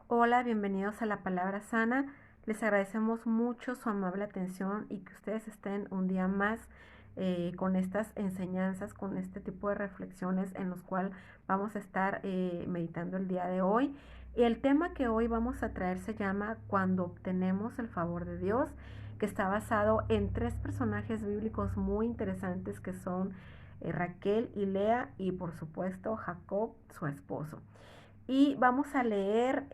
Hola, bienvenidos a La Palabra Sana. Les agradecemos mucho su amable atención y que ustedes estén un día más con estas enseñanzas, con este tipo de reflexiones en los cuales vamos a estar meditando el día de hoy. Y el tema que hoy vamos a traer se llama Cuando obtenemos el favor de Dios, que está basado en tres personajes bíblicos muy interesantes que son Raquel y Lea y por supuesto Jacob, su esposo. Y vamos a leer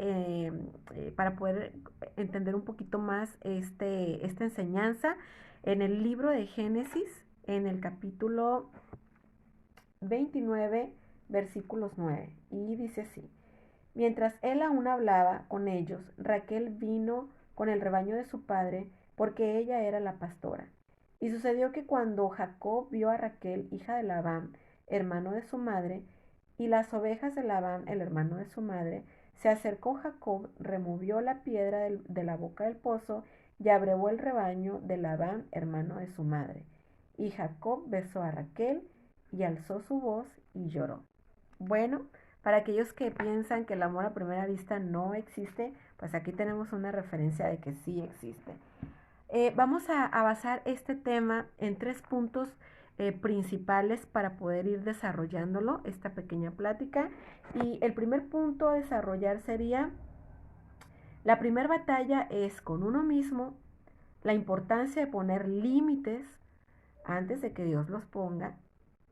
para poder entender un poquito más esta enseñanza en el libro de Génesis, en el capítulo 29, versículos 9. Y dice así: Mientras él aún hablaba con ellos, Raquel vino con el rebaño de su padre, porque ella era la pastora. Y sucedió que cuando Jacob vio a Raquel, hija de Labán, hermano de su madre, y las ovejas de Labán, el hermano de su madre, se acercó Jacob, removió la piedra de la boca del pozo y abrevó el rebaño de Labán, hermano de su madre. Y Jacob besó a Raquel y alzó su voz y lloró. Bueno, para aquellos que piensan que el amor a primera vista no existe, pues aquí tenemos una referencia de que sí existe. Vamos a basar este tema en tres puntos principales para poder ir desarrollándolo, esta pequeña plática. Y el primer punto a desarrollar sería, la primera batalla es con uno mismo, la importancia de poner límites antes de que Dios los ponga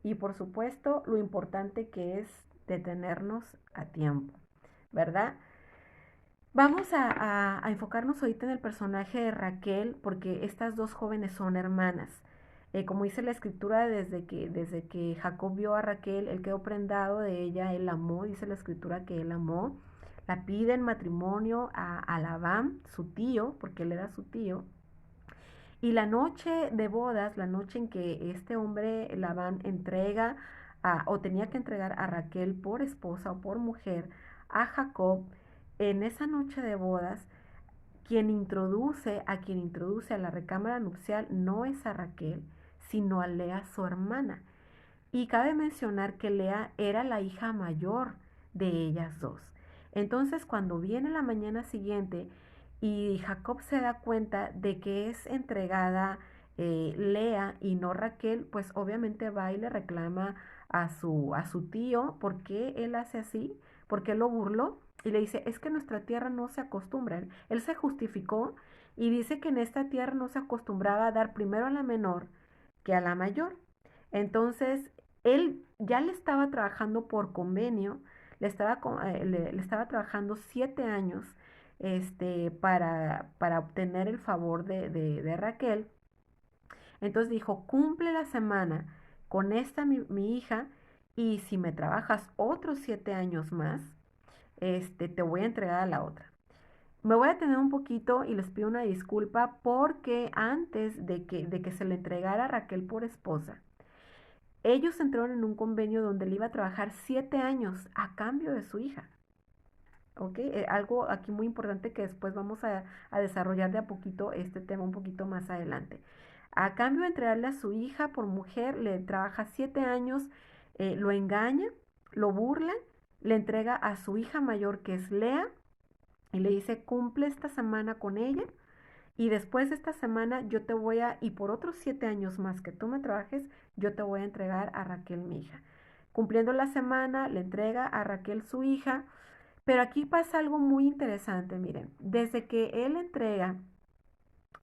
y por supuesto lo importante que es detenernos a tiempo, ¿verdad? Vamos a enfocarnos ahorita en el personaje de Raquel porque estas dos jóvenes son hermanas. Como dice la escritura, desde que Jacob vio a Raquel, él quedó prendado de ella, él amó, dice la escritura que él amó. La pide en matrimonio a Labán, su tío, porque él era su tío. Y la noche de bodas, la noche en que este hombre, Labán, entrega o tenía que entregar a Raquel por esposa o por mujer a Jacob, en esa noche de bodas, quien introduce a la recámara nupcial no es a Raquel, sino a Lea, su hermana. Y cabe mencionar que Lea era la hija mayor de ellas dos. Entonces, cuando viene la mañana siguiente y Jacob se da cuenta de que es entregada Lea y no Raquel, pues obviamente va y le reclama a su tío por qué él hace así, por qué lo burló. Y le dice, es que nuestra tierra no se acostumbra. Él se justificó y dice que en esta tierra no se acostumbraba a dar primero a la menor que a la mayor. Entonces, él ya le estaba trabajando por convenio, le estaba trabajando 7 años para obtener el favor de Raquel. Entonces dijo, cumple la semana con esta mi hija y si me trabajas otros 7 años más, te voy a entregar a la otra. Me voy a detener un poquito y les pido una disculpa porque antes de que se le entregara a Raquel por esposa, ellos entraron en un convenio donde él iba a trabajar 7 años a cambio de su hija. ¿Ok? Algo aquí muy importante que después vamos a desarrollar de a poquito este tema un poquito más adelante. A cambio de entregarle a su hija por mujer, le trabaja 7 años, lo engaña, lo burla, le entrega a su hija mayor que es Lea y le dice cumple esta semana con ella y después de esta semana yo te voy y por otros 7 años más que tú me trabajes, yo te voy a entregar a Raquel, mi hija. Cumpliendo la semana, le entrega a Raquel su hija, pero aquí pasa algo muy interesante, miren, desde que él entrega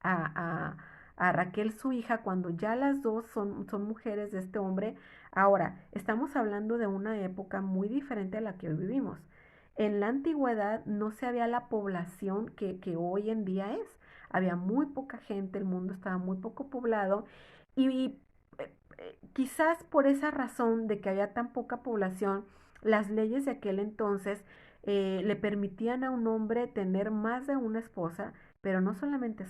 a, a, a Raquel su hija, cuando ya las dos son mujeres de este hombre, ahora estamos hablando de una época muy diferente a la que hoy vivimos. En la antigüedad no se había la población que hoy en día es. Había muy poca gente, el mundo estaba muy poco poblado y quizás por esa razón de que había tan poca población, las leyes de aquel entonces le permitían a un hombre tener más de una esposa, pero no solamente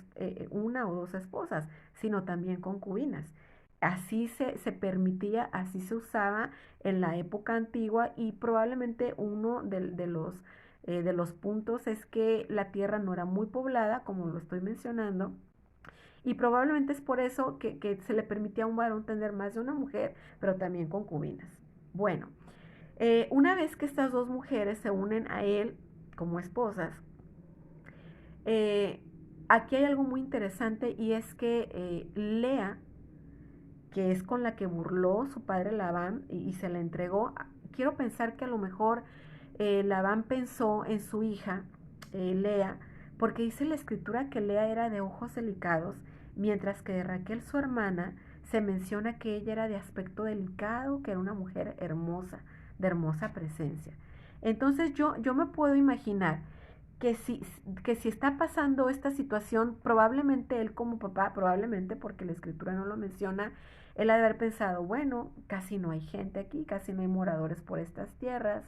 una o dos esposas, sino también concubinas. Así se permitía, así se usaba en la época antigua y probablemente uno de los puntos es que la tierra no era muy poblada, como lo estoy mencionando, y probablemente es por eso que se le permitía a un varón tener más de una mujer, pero también concubinas. Bueno, una vez que estas dos mujeres se unen a él, como esposas, eh, aquí hay algo muy interesante y es que Lea, que es con la que burló su padre Labán y se la entregó, quiero pensar que a lo mejor Labán pensó en su hija, Lea, porque dice la escritura que Lea era de ojos delicados, mientras que de Raquel, su hermana, se menciona que ella era de aspecto delicado, que era una mujer hermosa, de hermosa presencia. Entonces yo me puedo imaginar que que si está pasando esta situación, probablemente él como papá, probablemente porque la escritura no lo menciona, él ha de haber pensado, bueno, casi no hay gente aquí, casi no hay moradores por estas tierras,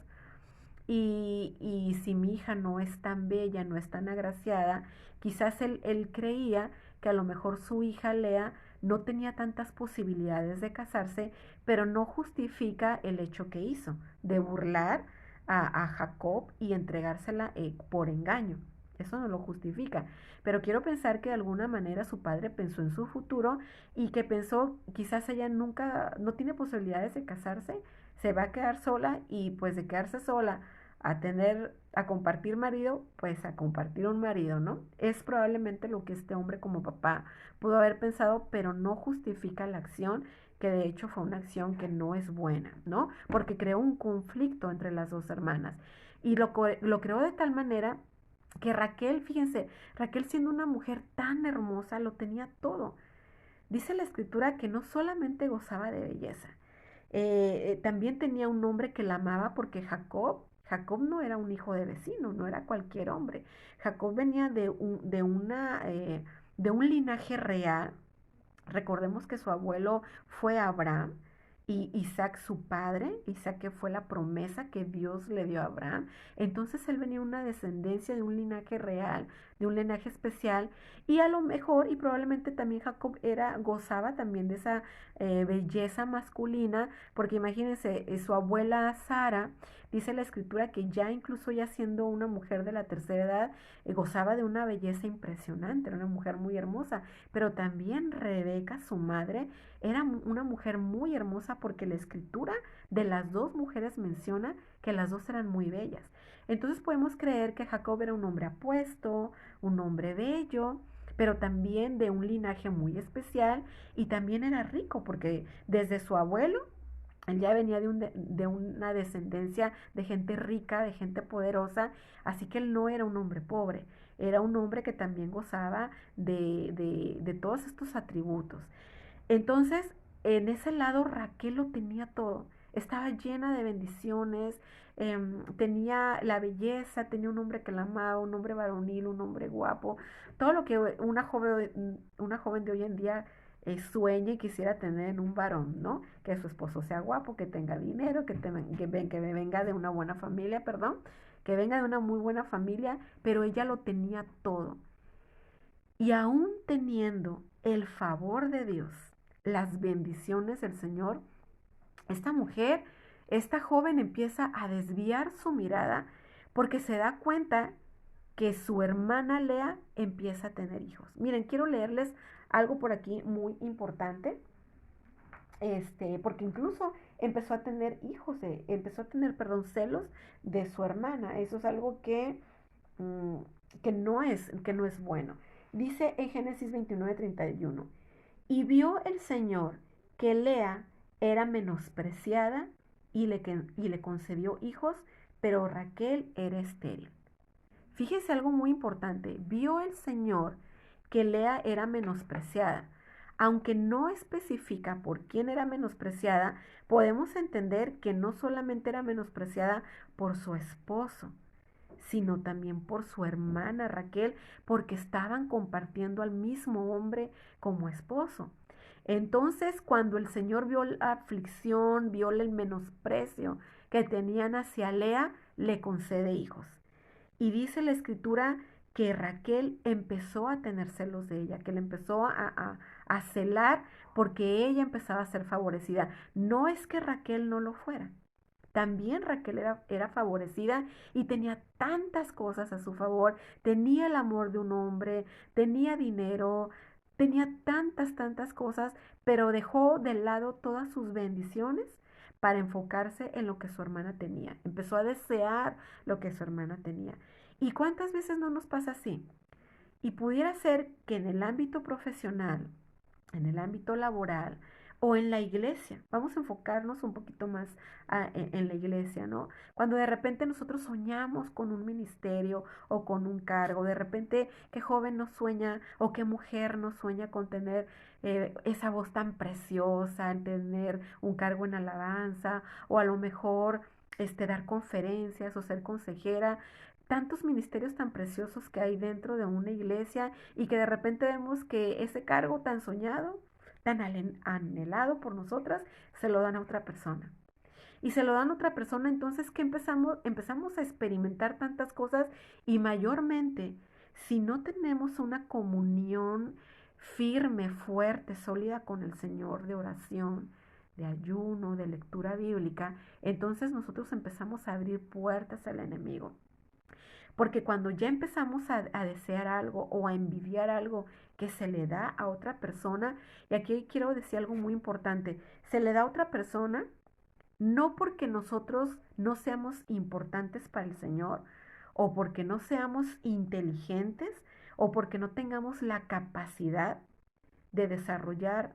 y si mi hija no es tan bella, no es tan agraciada, quizás él creía que a lo mejor su hija Lea no tenía tantas posibilidades de casarse, pero no justifica el hecho que hizo, de burlar a Jacob y entregársela por engaño. Eso no lo justifica. Pero quiero pensar que de alguna manera su padre pensó en su futuro y que pensó quizás ella nunca, no tiene posibilidades de casarse, se va a quedar sola y pues de quedarse sola a compartir marido, pues a compartir un marido, ¿no? Es probablemente lo que este hombre como papá pudo haber pensado, pero no justifica la acción, que de hecho fue una acción que no es buena, ¿no? Porque creó un conflicto entre las dos hermanas. Y lo creó de tal manera que Raquel, fíjense, Raquel siendo una mujer tan hermosa, lo tenía todo. Dice la escritura que no solamente gozaba de belleza, también tenía un hombre que la amaba porque Jacob no era un hijo de vecino, no era cualquier hombre. Jacob venía de un linaje real. Recordemos que su abuelo fue Abraham y Isaac su padre, Isaac que fue la promesa que Dios le dio a Abraham. Entonces él venía de una descendencia de un linaje real, de un linaje especial y a lo mejor y probablemente también Jacob gozaba también de esa belleza masculina, porque imagínense, su abuela Sara, dice la escritura que ya incluso ya siendo una mujer de la tercera edad, gozaba de una belleza impresionante, era una mujer muy hermosa, pero también Rebeca, su madre, era una mujer muy hermosa porque la escritura de las dos mujeres menciona que las dos eran muy bellas. Entonces podemos creer que Jacob era un hombre apuesto, un hombre bello, pero también de un linaje muy especial y también era rico porque desde su abuelo él ya venía de una descendencia de gente rica, de gente poderosa, así que él no era un hombre pobre, era un hombre que también gozaba de todos estos atributos. Entonces, en ese lado Raquel lo tenía todo, estaba llena de bendiciones, tenía la belleza, tenía un hombre que la amaba, un hombre varonil, un hombre guapo, todo lo que una joven de hoy en día sueña y quisiera tener en un varón, ¿no? Que su esposo sea guapo, que tenga dinero, que venga de una buena familia, perdón, que venga de una muy buena familia, pero ella lo tenía todo. Y aún teniendo el favor de Dios, las bendiciones del Señor, esta mujer, esta joven empieza a desviar su mirada porque se da cuenta que su hermana Lea empieza a tener hijos. Miren, quiero leerles algo por aquí muy importante, porque incluso empezó a tener hijos, empezó a tener, perdón, celos de su hermana. Eso es algo mm, que no es bueno. Dice en Génesis 29:31, y vio el Señor que Lea era menospreciada y le concedió hijos, pero Raquel era estéril. Fíjese algo muy importante, vio el Señor que Lea era menospreciada. Aunque no especifica por quién era menospreciada, podemos entender que no solamente era menospreciada por su esposo, sino también por su hermana Raquel, porque estaban compartiendo al mismo hombre como esposo. Entonces, cuando el Señor vio la aflicción, vio el menosprecio que tenían hacia Lea, le concede hijos. Y dice la escritura que Raquel empezó a tener celos de ella, que le empezó a celar porque ella empezaba a ser favorecida. No es que Raquel no lo fuera, también Raquel era favorecida y tenía tantas cosas a su favor, tenía el amor de un hombre, tenía dinero, tenía tantas cosas, pero dejó de lado todas sus bendiciones para enfocarse en lo que su hermana tenía. Empezó a desear lo que su hermana tenía. ¿Y cuántas veces no nos pasa así? Y pudiera ser que en el ámbito profesional, en el ámbito laboral o en la iglesia. Vamos a enfocarnos un poquito más en la iglesia, ¿no? Cuando de repente nosotros soñamos con un ministerio o con un cargo, de repente qué joven nos sueña o qué mujer nos sueña con tener esa voz tan preciosa, en tener un cargo en alabanza o a lo mejor dar conferencias o ser consejera, tantos ministerios tan preciosos que hay dentro de una iglesia y que de repente vemos que ese cargo tan soñado, tan anhelado por nosotras, se lo dan a otra persona. Y se lo dan a otra persona, entonces que empezamos a experimentar tantas cosas y mayormente, si no tenemos una comunión firme, fuerte, sólida con el Señor de oración, de ayuno, de lectura bíblica, entonces nosotros empezamos a abrir puertas al enemigo. Porque cuando ya empezamos a desear algo o a envidiar algo que se le da a otra persona, y aquí quiero decir algo muy importante, se le da a otra persona no porque nosotros no seamos importantes para el Señor, o porque no seamos inteligentes, o porque no tengamos la capacidad de desarrollar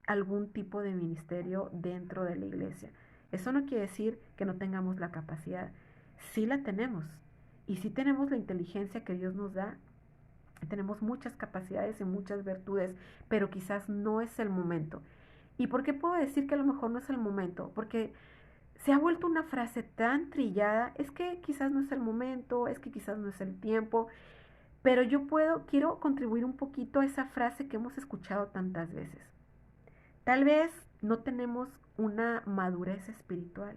algún tipo de ministerio dentro de la iglesia. Eso no quiere decir que no tengamos la capacidad. Sí la tenemos. Y sí tenemos la inteligencia que Dios nos da. Tenemos muchas capacidades y muchas virtudes, pero quizás no es el momento. ¿Y por qué puedo decir que a lo mejor no es el momento? Porque se ha vuelto una frase tan trillada, es que quizás no es el momento, es que quizás no es el tiempo, pero quiero contribuir un poquito a esa frase que hemos escuchado tantas veces. Tal vez no tenemos una madurez espiritual.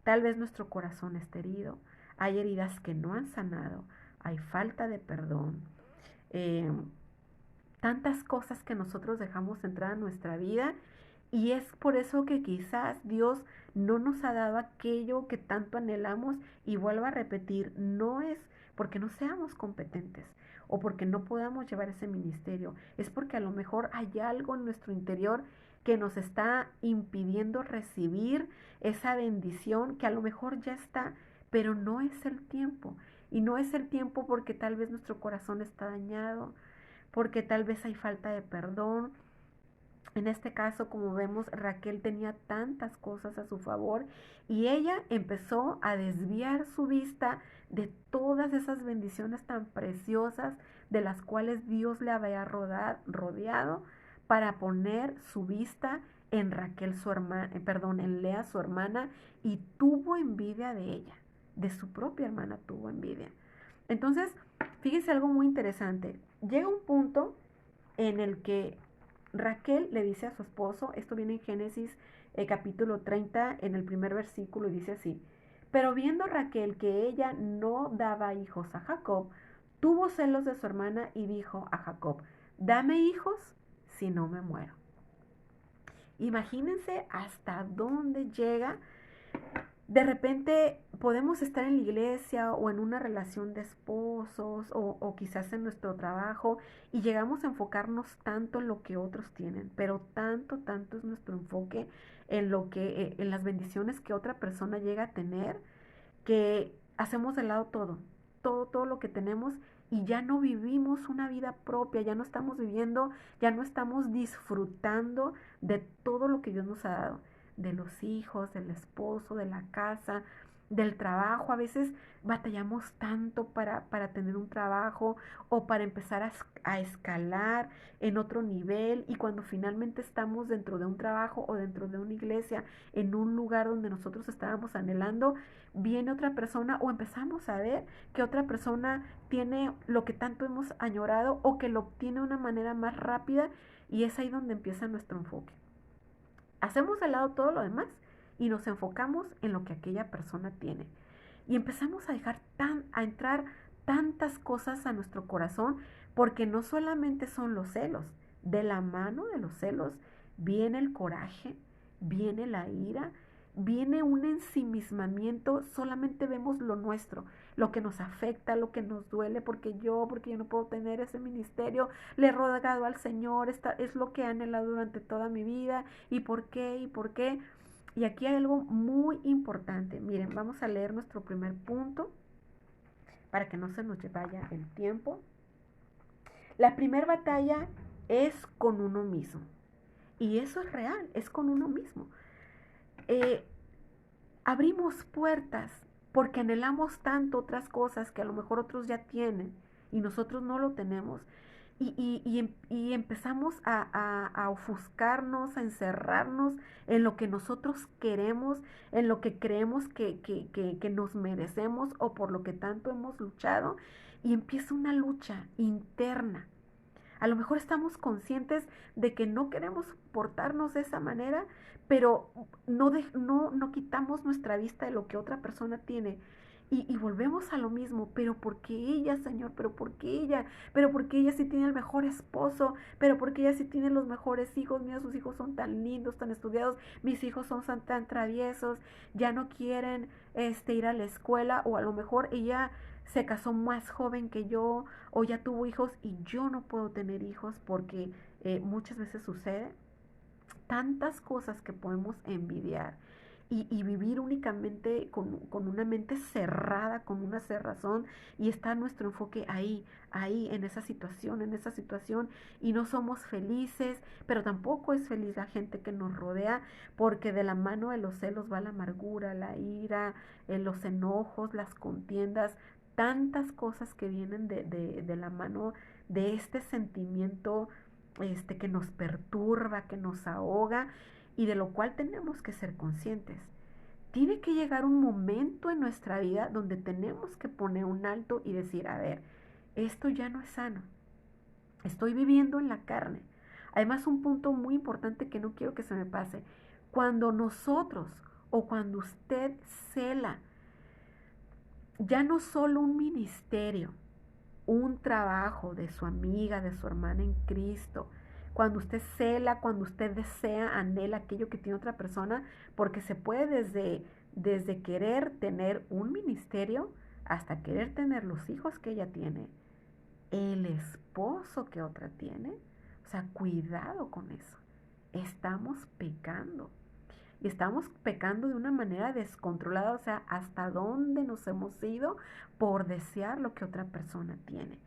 Tal vez nuestro corazón está herido. Hay heridas que no han sanado. Hay falta de perdón. Eh, Tantas cosas que nosotros dejamos entrar a nuestra vida. Y es por eso que quizás Dios no nos ha dado aquello que tanto anhelamos. Y vuelvo a repetir, no es porque no seamos competentes o porque no podamos llevar ese ministerio. Es porque a lo mejor hay algo en nuestro interior que nos está impidiendo recibir esa bendición que a lo mejor ya está, pero no es el tiempo. Y no es el tiempo porque tal vez nuestro corazón está dañado, porque tal vez hay falta de perdón. En este caso, como vemos, Raquel tenía tantas cosas a su favor y ella empezó a desviar su vista de todas esas bendiciones tan preciosas de las cuales Dios le había rodeado para poner su vista en Raquel, su hermana, en Lea, su hermana, y tuvo envidia de ella, de su propia hermana tuvo envidia. Entonces, fíjese algo muy interesante. Llega un punto en el que Raquel le dice a su esposo, esto viene en Génesis capítulo 30, en el primer versículo, y dice así: pero viendo Raquel que ella no daba hijos a Jacob, tuvo celos de su hermana y dijo a Jacob: dame hijos si no me muero. Imagínense hasta dónde llega. De repente podemos estar en la iglesia o en una relación de esposos o quizás en nuestro trabajo y llegamos a enfocarnos tanto en lo que otros tienen, pero tanto es nuestro enfoque en lo que, en las bendiciones que otra persona llega a tener, que hacemos de lado todo lo que tenemos y ya no vivimos una vida propia, ya no estamos viviendo, ya no estamos disfrutando de todo lo que Dios nos ha dado, de los hijos, del esposo, de la casa, del trabajo. A veces batallamos tanto para tener un trabajo o para empezar a escalar en otro nivel, y cuando finalmente estamos dentro de un trabajo o dentro de una iglesia, en un lugar donde nosotros estábamos anhelando, viene otra persona o empezamos a ver que otra persona tiene lo que tanto hemos añorado o que lo obtiene de una manera más rápida, y es ahí donde empieza nuestro enfoque. Hacemos de lado todo lo demás y nos enfocamos en lo que aquella persona tiene. Y empezamos a dejar a entrar tantas cosas a nuestro corazón, porque no solamente son los celos, de la mano de los celos viene el coraje, viene la ira, viene un ensimismamiento. Solamente vemos lo nuestro, lo que nos afecta, lo que nos duele, porque yo no puedo tener ese ministerio, le he rogado al Señor, es lo que he anhelado durante toda mi vida, y por qué, Y aquí hay algo muy importante. Miren, vamos a leer nuestro primer punto para que no se nos vaya el tiempo. La primera batalla es con uno mismo. Y eso es real, es con uno mismo. Eh, Abrimos puertas porque anhelamos tanto otras cosas que a lo mejor otros ya tienen y nosotros no lo tenemos. Y empezamos a ofuscarnos, a encerrarnos en lo que nosotros queremos, en lo que creemos que nos merecemos o por lo que tanto hemos luchado. Y empieza una lucha interna. A lo mejor estamos conscientes de que no queremos portarnos de esa manera, pero no quitamos nuestra vista de lo que otra persona tiene. Y volvemos a lo mismo, pero ¿por qué ella, Señor? ¿Pero por qué ella? ¿Pero por qué ella sí tiene el mejor esposo? ¿Pero por qué ella sí tiene los mejores hijos? Mira, sus hijos son tan lindos, tan estudiados, mis hijos son tan traviesos, ya no quieren ir a la escuela, o a lo mejor ella se casó más joven que yo, o ya tuvo hijos y yo no puedo tener hijos porque muchas veces sucede. Tantas cosas que podemos envidiar y vivir únicamente con una mente cerrada, con una cerrazón, y está nuestro enfoque ahí, en esa situación, y no somos felices, pero tampoco es feliz la gente que nos rodea, porque de la mano de los celos va la amargura, la ira, los enojos, las contiendas, tantas cosas que vienen de la mano de este sentimiento que nos perturba, que nos ahoga y de lo cual tenemos que ser conscientes. Tiene que llegar un momento en nuestra vida donde tenemos que poner un alto y decir, a ver, esto ya no es sano, estoy viviendo en la carne. Además, un punto muy importante que no quiero que se me pase, cuando nosotros o cuando usted cela ya no solo un ministerio, un trabajo de su amiga, de su hermana en Cristo, cuando usted cela, cuando usted desea, anhela aquello que tiene otra persona, porque se puede desde querer tener un ministerio hasta querer tener los hijos que ella tiene, el esposo que otra tiene. O sea, cuidado con eso. Estamos pecando. Y estamos pecando de una manera descontrolada, o sea, hasta dónde nos hemos ido por desear lo que otra persona tiene.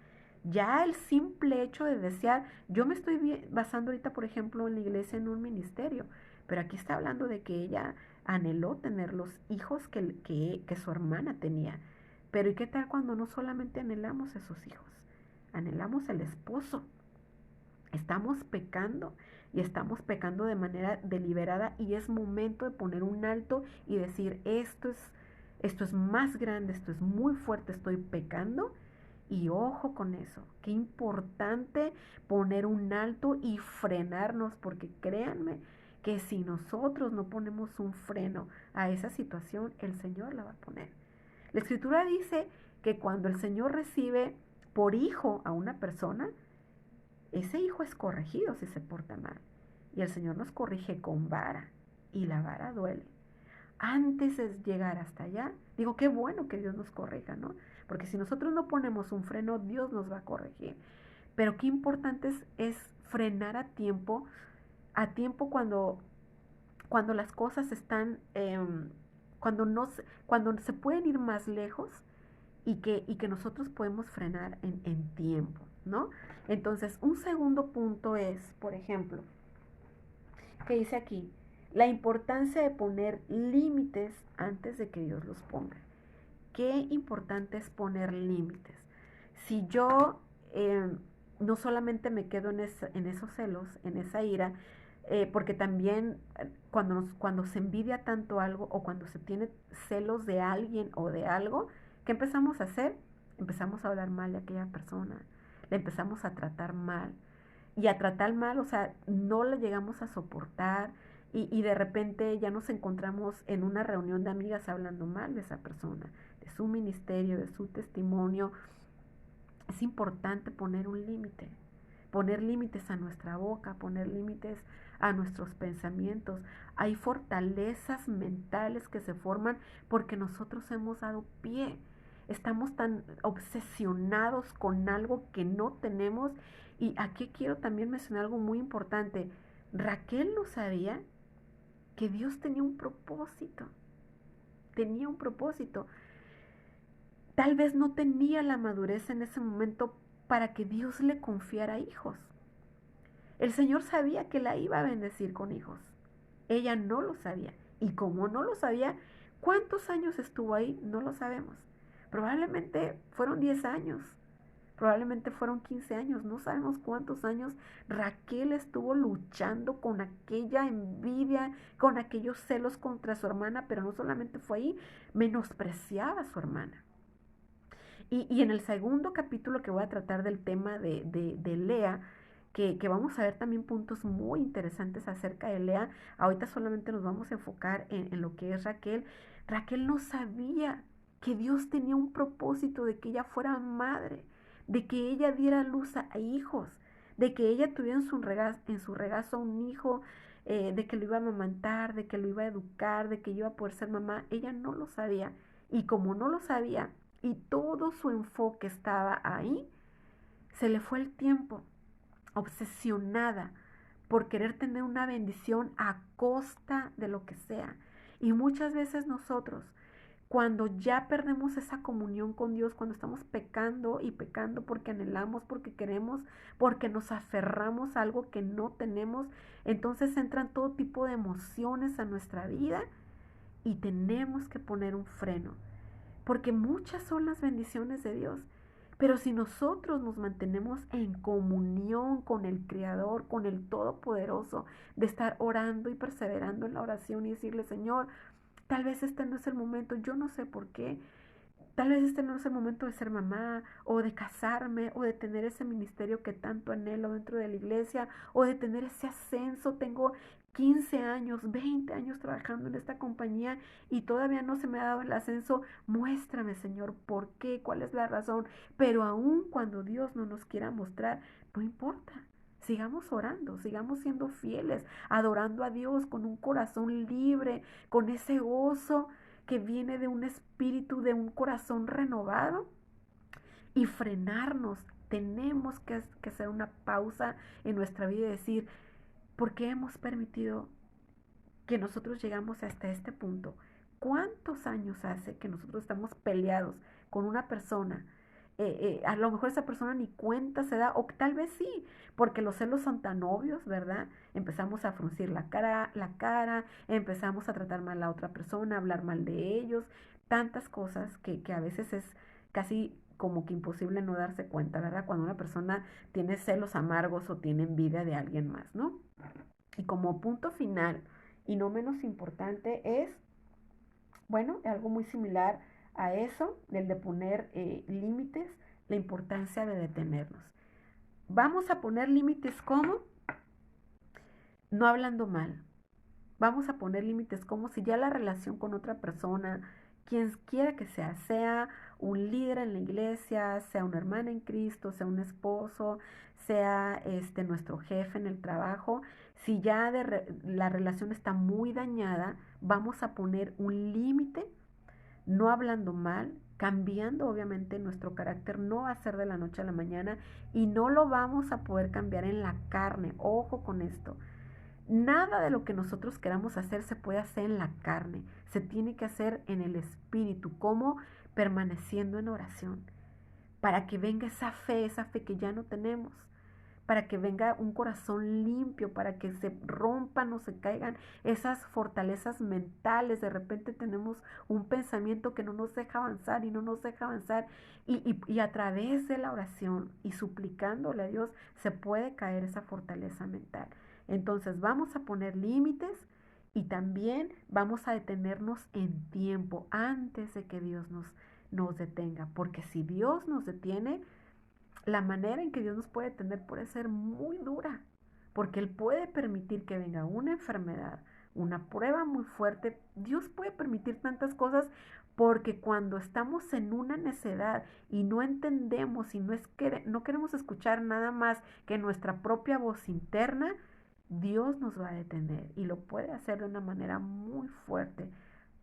Ya el simple hecho de desear, yo me estoy basando ahorita, por ejemplo, en la iglesia en un ministerio, pero aquí está hablando de que ella anheló tener los hijos que su hermana tenía. Pero ¿y qué tal cuando no solamente anhelamos esos hijos? Anhelamos el esposo. Estamos pecando y estamos pecando de manera deliberada y es momento de poner un alto y decir, esto es más grande, esto es muy fuerte, estoy pecando. Y ojo con eso, qué importante poner un alto y frenarnos, porque créanme que si nosotros no ponemos un freno a esa situación, el Señor la va a poner. La Escritura dice que cuando el Señor recibe por hijo a una persona, ese hijo es corregido si se porta mal. Y el Señor nos corrige con vara. Y la vara duele. Antes de llegar hasta allá, digo, qué bueno que Dios nos corrija, ¿no? Porque si nosotros no ponemos un freno, Dios nos va a corregir. Pero qué importante es frenar a tiempo cuando las cosas están, cuando se pueden ir más lejos y que nosotros podemos frenar en tiempo, ¿no? Entonces, un segundo punto es, por ejemplo, que dice aquí, la importancia de poner límites antes de que Dios los ponga. Qué importante es poner límites. Si yo no solamente me quedo en esos celos, en esa ira, porque también cuando se envidia tanto algo o cuando se tiene celos de alguien o de algo, ¿qué empezamos a hacer? Empezamos a hablar mal de aquella persona, le empezamos a tratar mal. Y a tratar mal, o sea, no la llegamos a soportar y de repente ya nos encontramos en una reunión de amigas hablando mal de esa persona, de su ministerio, de su testimonio. Es importante poner límites a nuestra boca, poner límites a nuestros pensamientos. Hay fortalezas mentales que se forman porque nosotros hemos dado pie. Estamos tan obsesionados con algo que no tenemos. Y aquí quiero también mencionar algo muy importante. Raquel no sabía que Dios tenía un propósito, tenía un propósito. Tal vez no tenía la madurez en ese momento para que Dios le confiara hijos. El Señor sabía que la iba a bendecir con hijos. Ella no lo sabía. Y como no lo sabía, ¿cuántos años estuvo ahí? No lo sabemos. Probablemente fueron 10 años. Probablemente fueron 15 años. No sabemos cuántos años Raquel estuvo luchando con aquella envidia, con aquellos celos contra su hermana, pero no solamente fue ahí, menospreciaba a su hermana. Y en el segundo capítulo que voy a tratar del tema de Lea, que vamos a ver también puntos muy interesantes acerca de Lea. Ahorita solamente nos vamos a enfocar en lo que es Raquel. Raquel no sabía que Dios tenía un propósito de que ella fuera madre, de que ella diera luz a hijos, de que ella tuviera en su regazo un hijo, de que lo iba a amamantar, de que lo iba a educar, de que iba a poder ser mamá. Ella no lo sabía. Y como no lo sabía, y todo su enfoque estaba ahí, se le fue el tiempo, obsesionada por querer tener una bendición a costa de lo que sea. Y muchas veces nosotros, cuando ya perdemos esa comunión con Dios, cuando estamos pecando y pecando porque anhelamos, porque queremos, porque nos aferramos a algo que no tenemos, entonces entran todo tipo de emociones a nuestra vida y tenemos que poner un freno, porque muchas son las bendiciones de Dios. Pero si nosotros nos mantenemos en comunión con el Creador, con el Todopoderoso, de estar orando y perseverando en la oración y decirle, Señor, tal vez este no es el momento, yo no sé por qué, tal vez este no es el momento de ser mamá, o de casarme, o de tener ese ministerio que tanto anhelo dentro de la iglesia, o de tener ese ascenso. Tengo 15 años, 20 años trabajando en esta compañía y todavía no se me ha dado el ascenso. Muéstrame, Señor, por qué, cuál es la razón. Pero aun cuando Dios no nos quiera mostrar, no importa. Sigamos orando, sigamos siendo fieles, adorando a Dios con un corazón libre, con ese gozo que viene de un espíritu, de un corazón renovado, y frenarnos. Tenemos que hacer una pausa en nuestra vida y decir, ¿por qué hemos permitido que nosotros llegamos hasta este punto? ¿Cuántos años hace que nosotros estamos peleados con una persona? A lo mejor esa persona ni cuenta se da, o tal vez sí, porque los celos son tan obvios, ¿verdad? Empezamos a fruncir la cara, empezamos a tratar mal a la otra persona, a hablar mal de ellos, tantas cosas que a veces es casi como que imposible no darse cuenta, ¿verdad? Cuando una persona tiene celos amargos o tiene envidia de alguien más, ¿no? Y como punto final, y no menos importante, es, bueno, algo muy similar a eso, del de poner límites, la importancia de detenernos. Vamos a poner límites como no hablando mal. Vamos a poner límites como si ya la relación con otra persona, quien quiera que sea un líder en la iglesia, sea una hermana en Cristo, sea un esposo, sea nuestro jefe en el trabajo, si ya la relación está muy dañada, vamos a poner un límite, no hablando mal, cambiando obviamente nuestro carácter, no va a ser de la noche a la mañana y no lo vamos a poder cambiar en la carne. Ojo con esto. Nada de lo que nosotros queramos hacer se puede hacer en la carne, se tiene que hacer en el espíritu, como permaneciendo en oración, para que venga esa fe que ya no tenemos, para que venga un corazón limpio, para que se rompan o se caigan esas fortalezas mentales. De repente tenemos un pensamiento que no nos deja avanzar y no nos deja avanzar, y a través de la oración y suplicándole a Dios se puede caer esa fortaleza mental. Entonces vamos a poner límites y también vamos a detenernos en tiempo antes de que Dios nos detenga, porque si Dios nos detiene, la manera en que Dios nos puede detener puede ser muy dura, porque Él puede permitir que venga una enfermedad, una prueba muy fuerte. Dios puede permitir tantas cosas porque cuando estamos en una necedad y no entendemos y no queremos escuchar nada más que nuestra propia voz interna, Dios nos va a detener y lo puede hacer de una manera muy fuerte.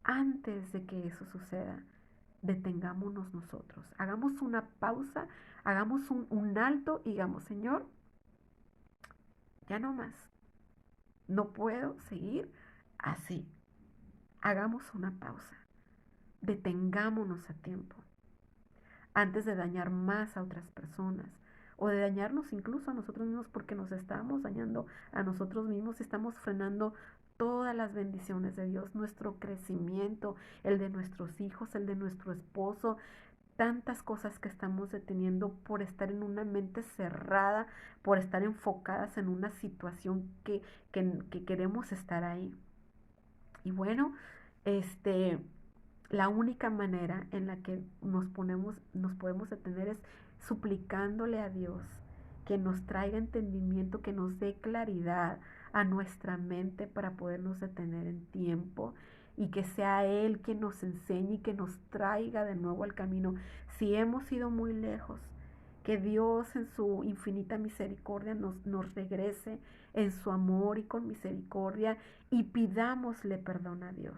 Antes de que eso suceda, detengámonos nosotros, hagamos una pausa, hagamos un alto y digamos, Señor, ya no más, no puedo seguir Así, hagamos una pausa, detengámonos a tiempo antes de dañar más a otras personas o de dañarnos incluso a nosotros mismos, porque nos estamos dañando a nosotros mismos y estamos frenando todas las bendiciones de Dios, nuestro crecimiento, el de nuestros hijos, el de nuestro esposo, tantas cosas que estamos deteniendo por estar en una mente cerrada, por estar enfocadas en una situación que queremos estar ahí. Y bueno, este, la única manera en la que nos podemos detener es suplicándole a Dios que nos traiga entendimiento, que nos dé claridad a nuestra mente para podernos detener en tiempo y que sea Él quien nos enseñe y que nos traiga de nuevo al camino. Si hemos ido muy lejos, que Dios en su infinita misericordia nos regrese en su amor y con misericordia y pidámosle perdón a Dios.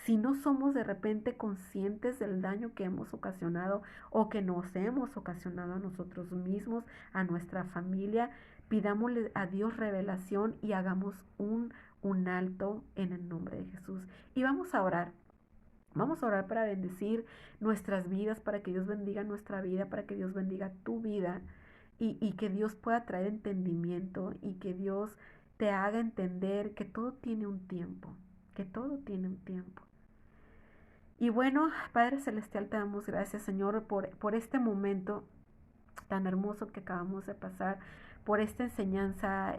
Si no somos de repente conscientes del daño que hemos ocasionado o que nos hemos ocasionado a nosotros mismos, a nuestra familia, pidámosle a Dios revelación y hagamos un alto en el nombre de Jesús. Y vamos a orar. Vamos a orar para bendecir nuestras vidas, para que Dios bendiga nuestra vida, para que Dios bendiga tu vida y que Dios pueda traer entendimiento y que Dios te haga entender que todo tiene un tiempo, que todo tiene un tiempo. Y bueno, Padre Celestial, te damos gracias, Señor, por este momento tan hermoso que acabamos de pasar, por esta enseñanza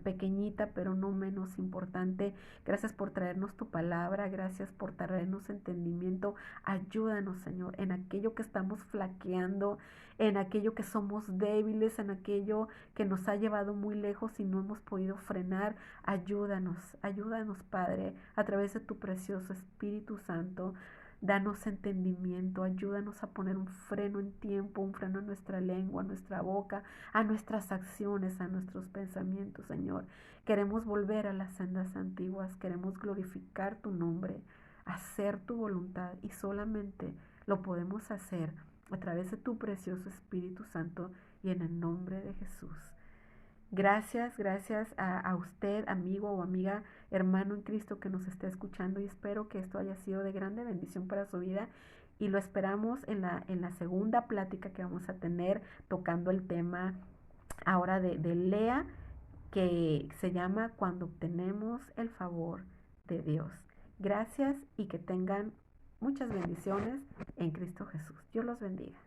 pequeñita, pero no menos importante. Gracias por traernos tu palabra, gracias por traernos entendimiento. Ayúdanos, Señor, en aquello que estamos flaqueando, en aquello que somos débiles, en aquello que nos ha llevado muy lejos y no hemos podido frenar. Ayúdanos, Padre, a través de tu precioso Espíritu Santo. Danos entendimiento, ayúdanos a poner un freno en tiempo, un freno a nuestra lengua, a nuestra boca, a nuestras acciones, a nuestros pensamientos, Señor. Queremos volver a las sendas antiguas, queremos glorificar tu nombre, hacer tu voluntad y solamente lo podemos hacer a través de tu precioso Espíritu Santo y en el nombre de Jesús. Gracias a usted, amigo o amiga, hermano en Cristo que nos está escuchando y espero que esto haya sido de grande bendición para su vida y lo esperamos en la segunda plática que vamos a tener tocando el tema ahora de Lea que se llama Cuando obtenemos el favor de Dios. Gracias y que tengan muchas bendiciones en Cristo Jesús. Dios los bendiga.